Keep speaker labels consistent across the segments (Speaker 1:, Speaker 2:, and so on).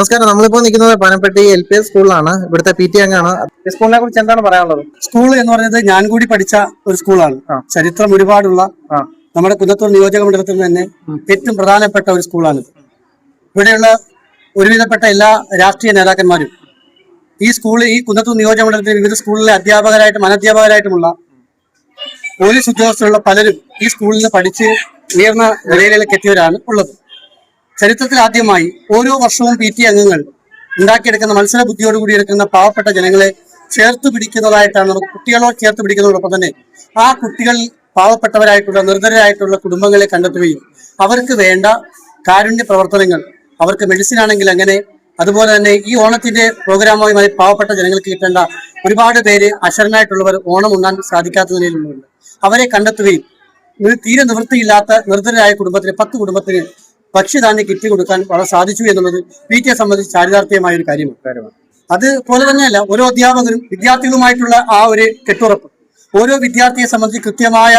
Speaker 1: നമസ്കാരം. നമ്മളിപ്പോ നിൽക്കുന്നത് പനപ്പെട്ടി LPS സ്കൂളിലാണ്. ഇവിടുത്തെ PT അംഗമാണ്. ഈ സ്കൂളിനെ കുറിച്ച് എന്താണ് പറയാനുള്ളത്?
Speaker 2: സ്കൂൾ എന്ന് പറയുന്നത് ഞാൻ കൂടി പഠിച്ച ഒരു സ്കൂളാണ്. ചരിത്രം ഒരുപാടുള്ള നമ്മുടെ കുന്നത്തൂർ നിയോജക മണ്ഡലത്തിൽ തന്നെ ഏറ്റവും പ്രധാനപ്പെട്ട ഒരു സ്കൂളാണ്. ഇവിടെയുള്ള ഒരുവിധപ്പെട്ട എല്ലാ രാഷ്ട്രീയ നേതാക്കന്മാരും ഈ കുന്നത്തൂർ നിയോജക മണ്ഡലത്തിലെ വിവിധ സ്കൂളിലെ അധ്യാപകരായിട്ടും അനധ്യാപകരായിട്ടുമുള്ള പോലീസ് ഉദ്യോഗസ്ഥരുള്ള പലരും ഈ സ്കൂളിൽ നിന്ന് പഠിച്ച് ഉയർന്ന നിലയിലേക്ക് എത്തിയവരാണ് ഉള്ളത്. ചരിത്രത്തിൽ ആദ്യമായി ഓരോ വർഷവും PT അംഗങ്ങൾ ഉണ്ടാക്കിയെടുക്കുന്ന മത്സര ബുദ്ധിയോടുകൂടി എടുക്കുന്ന പാവപ്പെട്ട ജനങ്ങളെ ചേർത്ത് പിടിക്കുന്നതായിട്ടാണ് നമുക്ക് കുട്ടികളോട് ചേർത്ത് പിടിക്കുന്നതോടൊപ്പം തന്നെ ആ കുട്ടികൾ പാവപ്പെട്ടവരായിട്ടുള്ള നിർധനരായിട്ടുള്ള കുടുംബങ്ങളെ കണ്ടെത്തുകയും അവർക്ക് വേണ്ട കാരുണ്യ പ്രവർത്തനങ്ങൾ, അവർക്ക് മെഡിസിൻ ആണെങ്കിൽ അങ്ങനെ, അതുപോലെ തന്നെ ഈ ഓണത്തിന്റെ പ്രോഗ്രാമുമായി പാവപ്പെട്ട ജനങ്ങൾക്ക് കിട്ടേണ്ട ഒരുപാട് പേര് അശരണായിട്ടുള്ളവർ ഓണം ഉണ്ണാൻ സാധിക്കാത്ത നിലയിലുള്ളവരുണ്ട്. അവരെ കണ്ടെത്തുകയും തീരെ നിവൃത്തിയില്ലാത്ത നിർധനരായ കുടുംബത്തിന് 10 കുടുംബത്തിന് ഭക്ഷ്യധാന്യ കിറ്റ് കൊടുക്കാൻ വളരെ സാധിച്ചു എന്നുള്ളത് PTയെ സംബന്ധിച്ച് ചാരിതാർത്ഥ്യമായ ഒരു കാര്യമാണ്. അതുപോലെ തന്നെയല്ല, ഓരോ അധ്യാപകരും വിദ്യാർത്ഥികളുമായിട്ടുള്ള ആ ഒരു കെട്ടുറപ്പ് ഓരോ വിദ്യാർത്ഥിയെ സംബന്ധിച്ച് കൃത്യമായ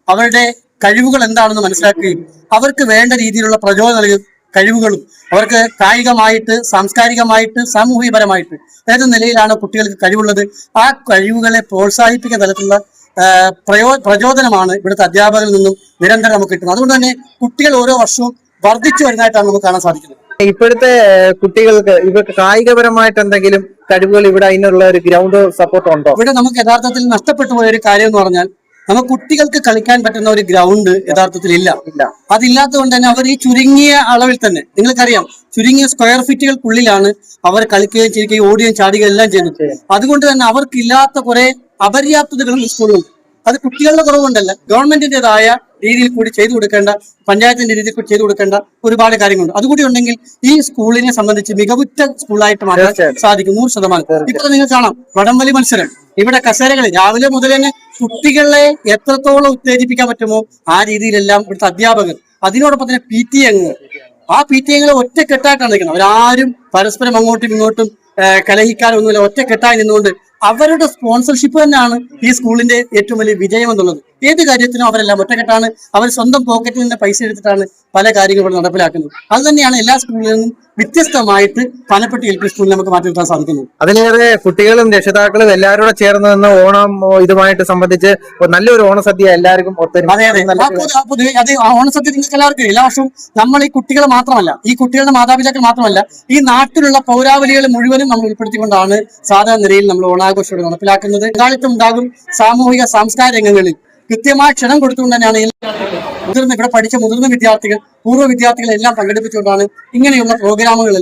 Speaker 2: അവരുടെ കഴിവുകൾ എന്താണെന്ന് മനസ്സിലാക്കുകയും അവർക്ക് വേണ്ട രീതിയിലുള്ള പ്രചോദന കഴിവുകളും അവർക്ക് കായികമായിട്ട്, സാംസ്കാരികമായിട്ട്, സാമൂഹികപരമായിട്ട് ഏത് നിലയിലാണ് കുട്ടികൾക്ക് കഴിവുള്ളത് ആ കഴിവുകളെ പ്രോത്സാഹിപ്പിക്കുന്ന തരത്തിലുള്ള പ്രചോദനമാണ് ഇവിടുത്തെ അധ്യാപകരിൽ നിന്നും നിരന്തരം നമുക്ക് കിട്ടുന്നത്. അതുകൊണ്ട് തന്നെ കുട്ടികൾ ഓരോ വർഷവും വർദ്ധിച്ചു വരുന്നതായിട്ടാണ് നമുക്ക് കാണാൻ സാധിക്കുന്നത്.
Speaker 1: ഇപ്പോഴത്തെ കുട്ടികൾക്ക് ഇവർക്ക് കായികപരമായിട്ട് എന്തെങ്കിലും കഴിവുകൾ ഇവിടെ അതിനുള്ള ഒരു ഗ്രൗണ്ട് സപ്പോർട്ട് ഉണ്ടോ?
Speaker 2: ഇവിടെ നമുക്ക് യഥാർത്ഥത്തിൽ നഷ്ടപ്പെട്ടു പോയ ഒരു കാര്യം എന്ന് പറഞ്ഞാൽ നമുക്ക് കുട്ടികൾക്ക് കളിക്കാൻ പറ്റുന്ന ഒരു ഗ്രൗണ്ട് യഥാർത്ഥത്തിൽ ഇല്ല. അതില്ലാത്തത് കൊണ്ട് തന്നെ അവർ ഈ ചുരുങ്ങിയ അളവിൽ തന്നെ, നിങ്ങൾക്കറിയാം, ചുരുങ്ങിയ സ്ക്വയർ ഫീറ്റുകൾക്കുള്ളിലാണ് അവർ കളിക്കുകയും ചിരിക്കുകയും ഓടുകയും ചാടുകയും എല്ലാം ചെയ്യുന്നത്. അതുകൊണ്ട് തന്നെ അവർക്കില്ലാത്ത കുറെ അപര്യാപ്തതകളും സ്കൂളുണ്ട്. അത് കുട്ടികളുടെ കുറവുകൊണ്ടല്ല, ഗവൺമെന്റിന്റേതായ രീതിയിൽ കൂടി ചെയ്തു കൊടുക്കേണ്ട, പഞ്ചായത്തിന്റെ രീതിയിൽ കൂടി ചെയ്തു കൊടുക്കേണ്ട ഒരുപാട് കാര്യങ്ങളുണ്ട്. അതുകൂടി ഉണ്ടെങ്കിൽ ഈ സ്കൂളിനെ സംബന്ധിച്ച് മികവുറ്റ സ്കൂളായിട്ട് മാറ്റാൻ സാധിക്കും 100%. ഇപ്പോൾ നിങ്ങൾ കാണാം, വടംവലി മത്സരം ഇവിടെ കസേരകളിൽ രാവിലെ മുതൽ തന്നെ കുട്ടികളെ എത്രത്തോളം ഉത്തേജിപ്പിക്കാൻ പറ്റുമോ ആ രീതിയിലെല്ലാം ഇവിടുത്തെ അധ്യാപകർ, അതിനോടൊപ്പം തന്നെ PT അംഗങ്ങൾ, ആ PT അംഗങ്ങളെ ഒറ്റക്കെട്ടായിട്ടാണ് നിൽക്കുന്നത്. അവരാരും പരസ്പരം അങ്ങോട്ടും ഇങ്ങോട്ടും കലഹിക്കാനൊന്നുമില്ല. ഒറ്റക്കെട്ടായി നിന്നുകൊണ്ട് അവരുടെ സ്പോൺസർഷിപ്പ് തന്നെയാണ് ഈ സ്കൂളിന്റെ ഏറ്റവും വലിയ വിജയം എന്നുള്ളത്. ഏത് കാര്യത്തിനും അവരെല്ലാം ഒറ്റക്കെട്ടാണ്. അവർ സ്വന്തം പോക്കറ്റിൽ നിന്ന് പൈസ എടുത്തിട്ടാണ് പല കാര്യങ്ങളും നടപ്പിലാക്കുന്നത്. അത് തന്നെയാണ് എല്ലാ സ്കൂളിൽ നിന്നും വ്യത്യസ്തമായിട്ട് പനപ്പെട്ടി LP സ്കൂളിൽ നമുക്ക് മാറ്റി നിർത്താൻ സാധിക്കുന്നത്.
Speaker 1: അതിലേറെ കുട്ടികളും രക്ഷിതാക്കളും എല്ലാവരും കൂടെ ചേർന്ന് നിന്ന് ഓണം ഇതുമായിട്ട് സംബന്ധിച്ച് നല്ലൊരു ഓണസദ്യ എല്ലാവർക്കും
Speaker 2: അതെ അത് ഓണസദ്യ നിങ്ങൾക്ക് എല്ലാവർക്കും എല്ലാ വർഷവും നമ്മൾ ഈ കുട്ടികൾ മാത്രമല്ല, ഈ കുട്ടികളുടെ മാതാപിതാക്കൾ മാത്രമല്ല, ഈ നാട്ടിലുള്ള പൗരാവലികൾ മുഴുവനും നമ്മൾ ഉൾപ്പെടുത്തിക്കൊണ്ടാണ് സാധാരണ നിലയിൽ നമ്മൾ ഓണാഘോഷത്തോടെ നടപ്പിലാക്കുന്നത്. പങ്കാളിത്തം ഉണ്ടാകും. സാമൂഹിക സാംസ്കാരിക രംഗങ്ങളിൽ കൃത്യമായ ക്ഷണം കൊടുത്തുകൊണ്ട് തന്നെയാണ് ഇവിടെ പഠിച്ച മുതിർന്ന വിദ്യാർത്ഥികൾ, പൂർവ്വ വിദ്യാർത്ഥികളെ എല്ലാം പങ്കെടുപ്പിച്ചുകൊണ്ടാണ് ഇങ്ങനെയുള്ള പ്രോഗ്രാമുകൾ